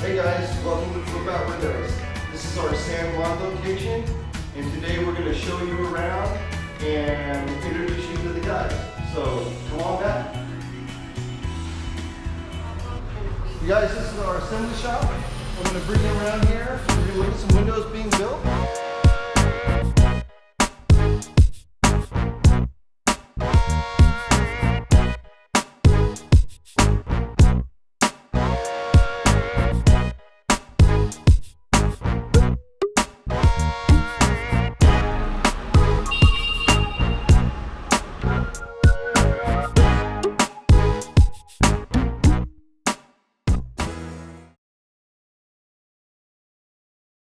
Hey guys, welcome to Flip Out Windows. This is our San Juan location, and today we're going to show you around and introduce you to the guys. So come on back. You guys, this is our assembly shop. I'm going to bring you around here. We're going to look at some windows being built.